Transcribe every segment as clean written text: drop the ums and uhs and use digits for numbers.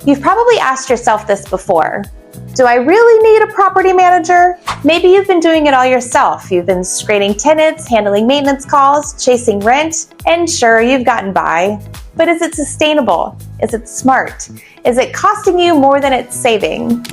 You've probably asked yourself this before. Do I really need a property manager? Maybe you've been doing it all yourself. You've been screening tenants, handling maintenance calls, chasing rent, and sure, you've gotten by. But is it sustainable? Is it smart? Is it costing you more than it's saving?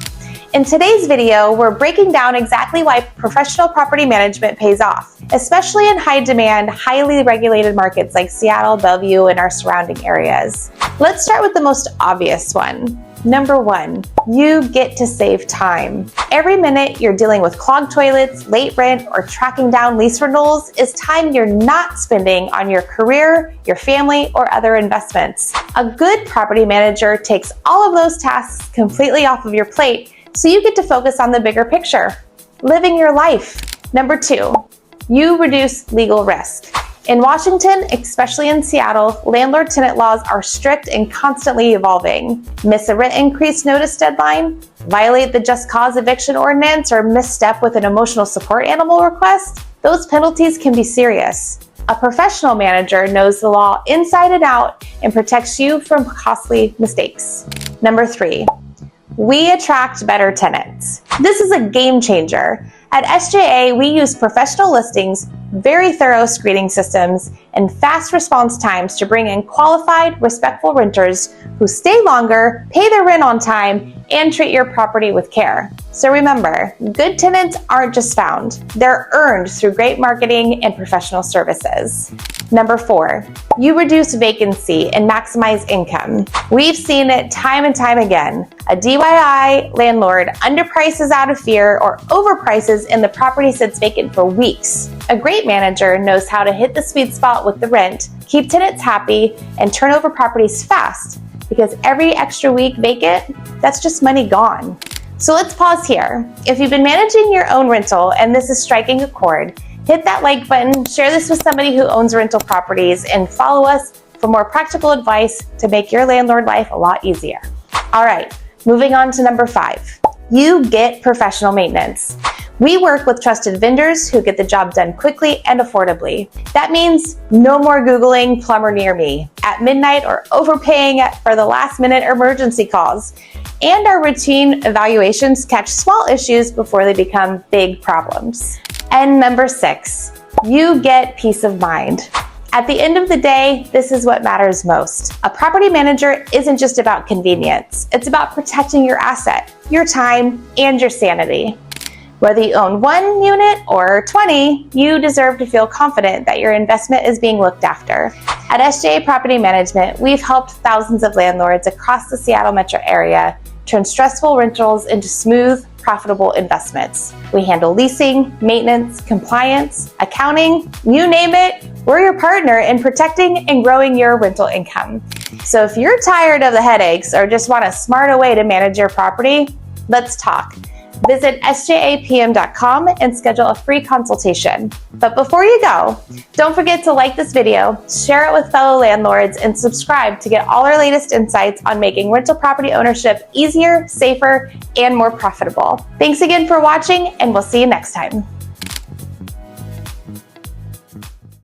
In today's video, we're breaking down exactly why professional property management pays off, especially in high-demand, highly regulated markets like Seattle, Bellevue, and our surrounding areas. Let's start with the most obvious one. Number one, you get to save time. Every minute you're dealing with clogged toilets, late rent, or tracking down lease renewals is time you're not spending on your career, your family, or other investments. A good property manager takes all of those tasks completely off of your plate, so you get to focus on the bigger picture, living your life. Number two, you reduce legal risk. In Washington, especially in Seattle, landlord-tenant laws are strict and constantly evolving. Miss a rent increase notice deadline, violate the just cause eviction ordinance, or misstep with an emotional support animal request, those penalties can be serious. A professional manager knows the law inside and out and protects you from costly mistakes. Number three, we attract better tenants. This is a game changer. At SJA, we use professional listings, very thorough screening systems, and fast response times to bring in qualified, respectful renters who stay longer, pay their rent on time, and treat your property with care. So remember, good tenants aren't just found, they're earned through great marketing and professional services. Number four, you reduce vacancy and maximize income. We've seen it time and time again. A DIY landlord underprices out of fear or overprices and the property sits vacant for weeks. A great manager knows how to hit the sweet spot with the rent, keep tenants happy, and turn over properties fast, because every extra week vacant, that's just money gone. So let's pause here. If you've been managing your own rental and this is striking a chord, hit that like button, share this with somebody who owns rental properties, and follow us for more practical advice to make your landlord life a lot easier. All right, moving on to number five. You get professional maintenance. We work with trusted vendors who get the job done quickly and affordably. That means no more Googling plumber near me at midnight or overpaying for the last-minute emergency calls. And our routine evaluations catch small issues before they become big problems. And number six, you get peace of mind. At the end of the day, this is what matters most. A property manager isn't just about convenience. It's about protecting your asset, your time, and your sanity. Whether you own 1 unit or 20, you deserve to feel confident that your investment is being looked after. At SJA Property Management, we've helped thousands of landlords across the Seattle metro area turn stressful rentals into smooth, profitable investments. We handle leasing, maintenance, compliance, accounting, you name it, we're your partner in protecting and growing your rental income. So if you're tired of the headaches or just want a smarter way to manage your property, let's talk. Visit sjapm.com and schedule a free consultation. But before you go, don't forget to like this video, share it with fellow landlords, and subscribe to get all our latest insights on making rental property ownership easier, safer, and more profitable. Thanks again for watching, and we'll see you next time.